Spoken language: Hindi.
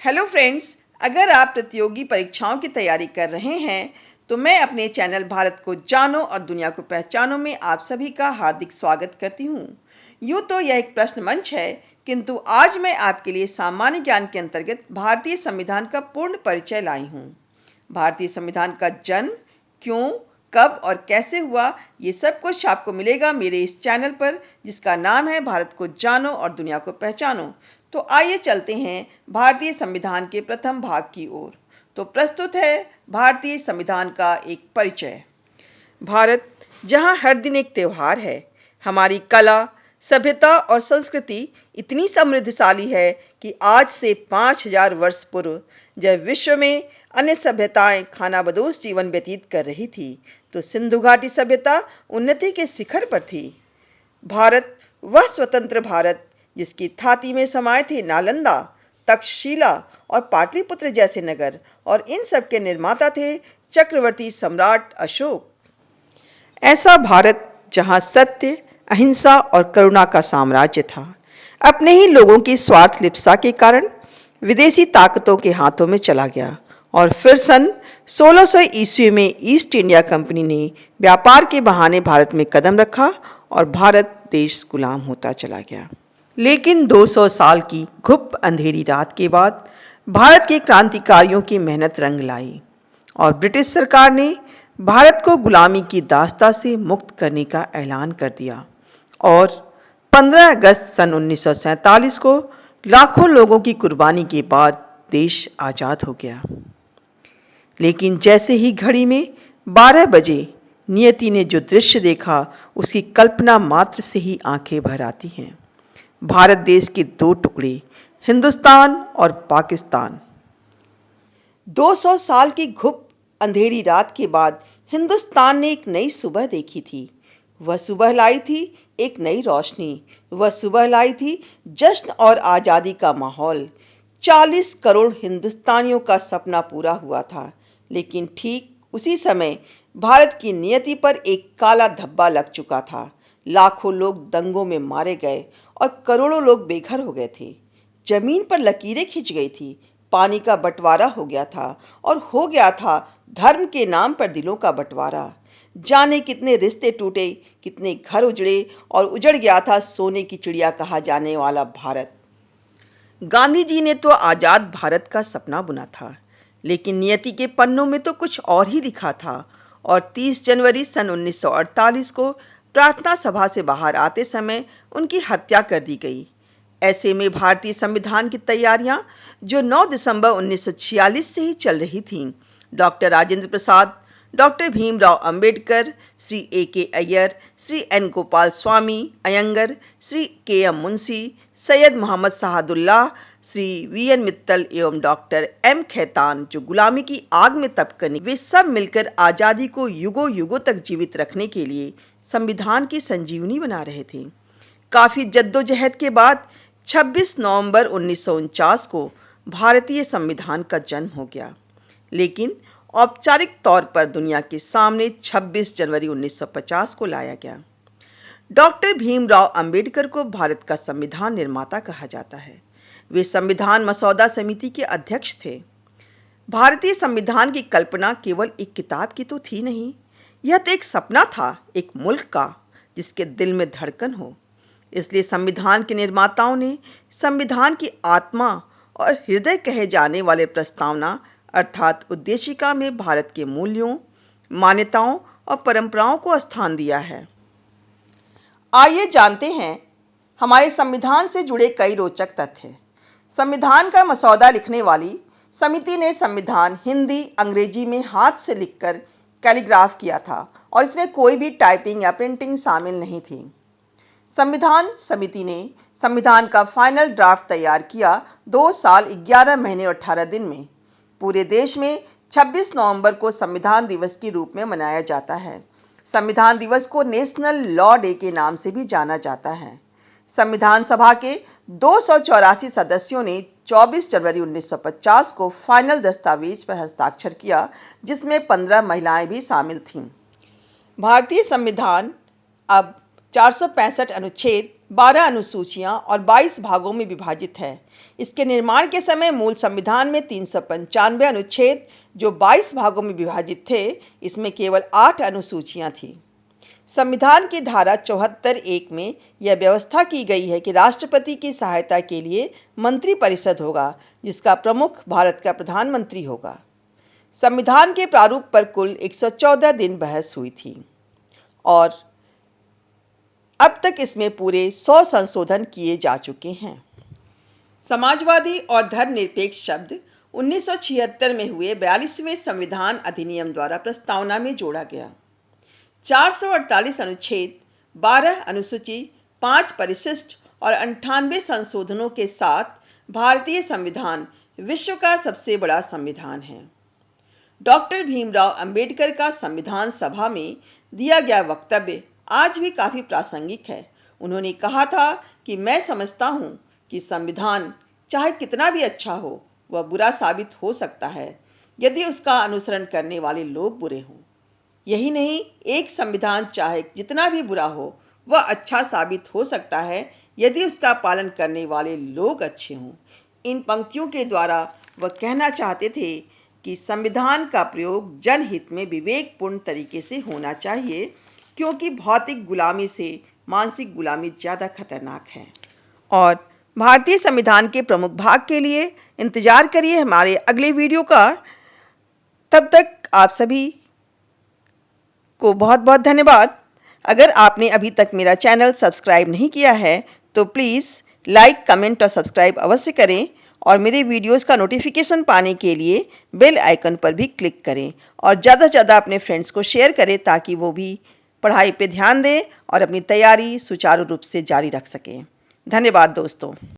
हेलो फ्रेंड्स, अगर आप प्रतियोगी परीक्षाओं की तैयारी कर रहे हैं तो मैं अपने चैनल भारत को जानो और दुनिया को पहचानो में आप सभी का हार्दिक स्वागत करती हूँ। यूँ तो यह एक प्रश्न मंच है, किंतु आज मैं आपके लिए सामान्य ज्ञान के अंतर्गत भारतीय संविधान का पूर्ण परिचय लाई हूँ। भारतीय संविधान का जन्म क्यों, कब और कैसे हुआ, ये सब कुछ आपको मिलेगा मेरे इस चैनल पर, जिसका नाम है भारत को जानो और दुनिया को पहचानो। तो आइए चलते हैं भारतीय संविधान के प्रथम भाग की ओर। तो प्रस्तुत है भारतीय संविधान का एक परिचय। भारत, जहां हर दिन एक त्योहार है। हमारी कला, सभ्यता और संस्कृति इतनी समृद्धशाली है कि आज से 5000 वर्ष पूर्व जब विश्व में अन्य सभ्यताएं खानाबदोश जीवन व्यतीत कर रही थी, तो सिंधु घाटी सभ्यता उन्नति के शिखर पर थी। भारत, वह स्वतंत्र भारत जिसकी थाती में समाये थे नालंदा, तक्षशिला और पाटलिपुत्र जैसे नगर, और इन सब के निर्माता थे चक्रवर्ती सम्राट अशोक। ऐसा भारत जहां सत्य, अहिंसा और करुणा का साम्राज्य था, अपने ही लोगों की स्वार्थ लिप्सा के कारण विदेशी ताकतों के हाथों में चला गया, और फिर सन 1600 ईस्वी में ईस्ट इंडिया कंपनी ने व्यापार के बहाने भारत में कदम रखा और भारत देश गुलाम होता चला गया। लेकिन 200 साल की घुप अंधेरी रात के बाद भारत के क्रांतिकारियों की मेहनत रंग लाई और ब्रिटिश सरकार ने भारत को गुलामी की दास्ता से मुक्त करने का ऐलान कर दिया, और 15 अगस्त सन 1947 को लाखों लोगों की कुर्बानी के बाद देश आज़ाद हो गया। लेकिन जैसे ही घड़ी में 12 बजे नियति ने जो दृश्य देखा, उसकी कल्पना मात्र से ही आंखें भर आती हैं। भारत देश के दो टुकड़े, हिंदुस्तान और पाकिस्तान। 200 साल की घुप अंधेरी रात के बाद हिंदुस्तान ने एक नई सुबह देखी थी। वह सुबह लाई थी एक नई रोशनी, वह सुबह लाई थी जश्न और आज़ादी का माहौल। 40 करोड़ हिंदुस्तानियों का सपना पूरा हुआ था। लेकिन ठीक उसी समय भारत की नियति पर एक काला धब्बा लग चुका था। लाखों लोग दंगों में मारे गए और करोड़ों लोग बेघर हो गए थे। जमीन पर लकीरें खिंच गई थी, पानी का बंटवारा हो गया था, और हो गया था धर्म के नाम पर दिलों का बंटवारा। जाने कितने रिश्ते टूटे, कितने घर उजड़े, और उजड़ गया था सोने की चिड़िया कहा जाने वाला भारत। गांधी जी ने तो आजाद भारत का सपना बुना था, लेकिन नियति के पन्नों में तो कुछ और ही लिखा था, और 30 जनवरी सन 1948 को प्रार्थना सभा से बाहर आते समय उनकी हत्या कर दी गई। ऐसे में भारतीय संविधान की तैयारियां, जो 9 दिसंबर 1946 से ही चल रही थीं, doctor Rajendra Prasad, doctor Bhimrao Ambedkar, Shri A.K. Iyer, Shri N. Gopalaswami Ayyangar, Shri K.M. Munshi, Syed Mohammad Shahadullah, Shri V.N. Mittal एवं डॉक्टर M. खैतान, जो गुलामी की आग में तपकने, वे सब मिलकर आज़ादी को युगों युगों तक जीवित रखने के लिए संविधान की संजीवनी बना रहे थे। काफी जद्दोजहद के बाद 26 नवंबर 1949 को भारतीय संविधान का जन्म हो गया, लेकिन औपचारिक तौर पर दुनिया के सामने 26 जनवरी 1950 को लाया गया। डॉक्टर भीमराव अंबेडकर को भारत का संविधान निर्माता कहा जाता है। वे संविधान मसौदा समिति के अध्यक्ष थे। भारतीय संविधान की कल्पना केवल एक किताब की तो थी नहीं, यह तो एक सपना था, एक मुल्क का जिसके दिल में धड़कन हो। इसलिए संविधान के निर्माताओं ने संविधान की आत्मा और हृदय कहे जाने वाले प्रस्तावना अर्थात उद्देशिका में भारत के मूल्यों, मान्यताओं और परंपराओं को स्थान दिया है। आइए जानते हैं हमारे संविधान से जुड़े कई रोचक तथ्य। संविधान का मसौदा लिखने वाली समिति ने संविधान हिंदी, अंग्रेजी में हाथ से लिखकर कैलीग्राफ किया था, और इसमें कोई भी टाइपिंग या प्रिंटिंग शामिल नहीं थी। संविधान समिति ने संविधान का फाइनल ड्राफ्ट तैयार किया 2 साल 11 महीने और 18 दिन में। पूरे देश में 26 नवंबर को संविधान दिवस के रूप में मनाया जाता है। संविधान दिवस को नेशनल लॉ डे के नाम से भी जाना जाता है। संविधान सभा के 284 सदस्यों ने 24 जनवरी 1950 को फाइनल दस्तावेज पर हस्ताक्षर किया, जिसमें 15 महिलाएं भी शामिल थीं। भारतीय संविधान अब 465 अनुच्छेद, 12 अनुसूचियां और 22 भागों में विभाजित है। इसके निर्माण के समय मूल संविधान में 395 अनुच्छेद जो 22 भागों में विभाजित थे, इसमें केवल 8 अनुसूचियां थीं। संविधान की धारा 74(1) में यह व्यवस्था की गई है कि राष्ट्रपति की सहायता के लिए मंत्रिपरिषद होगा, जिसका प्रमुख भारत का प्रधानमंत्री होगा। संविधान के प्रारूप पर कुल 114 दिन बहस हुई थी और अब तक इसमें पूरे 100 संशोधन किए जा चुके हैं। समाजवादी और धर्मनिरपेक्ष शब्द 1976 में हुए 42वें संविधान अधिनियम द्वारा प्रस्तावना में जोड़ा गया। 448 अनुच्छेद, 12 अनुसूची, 5 परिशिष्ट और 98 संशोधनों के साथ भारतीय संविधान विश्व का सबसे बड़ा संविधान है। डॉक्टर भीमराव अंबेडकर का संविधान सभा में दिया गया वक्तव्य आज भी काफी प्रासंगिक है। उन्होंने कहा था कि मैं समझता हूं कि संविधान चाहे कितना भी अच्छा हो, वह बुरा साबित हो सकता है यदि उसका अनुसरण करने वाले लोग बुरे हों। यही नहीं, एक संविधान चाहे जितना भी बुरा हो, वह अच्छा साबित हो सकता है यदि उसका पालन करने वाले लोग अच्छे हों। इन पंक्तियों के द्वारा वह कहना चाहते थे कि संविधान का प्रयोग जनहित में विवेकपूर्ण तरीके से होना चाहिए, क्योंकि भौतिक गुलामी से मानसिक गुलामी ज़्यादा खतरनाक है। और भारतीय संविधान के प्रमुख भाग के लिए इंतजार करिए हमारे अगले वीडियो का। तब तक आप सभी को बहुत बहुत धन्यवाद। अगर आपने अभी तक मेरा चैनल सब्सक्राइब नहीं किया है तो प्लीज़ लाइक, कमेंट और सब्सक्राइब अवश्य करें और मेरे वीडियोस का नोटिफिकेशन पाने के लिए बेल आइकन पर भी क्लिक करें और ज़्यादा से ज़्यादा अपने फ्रेंड्स को शेयर करें ताकि वो भी पढ़ाई पे ध्यान दें और अपनी तैयारी सुचारू रूप से जारी रख सकें। धन्यवाद दोस्तों।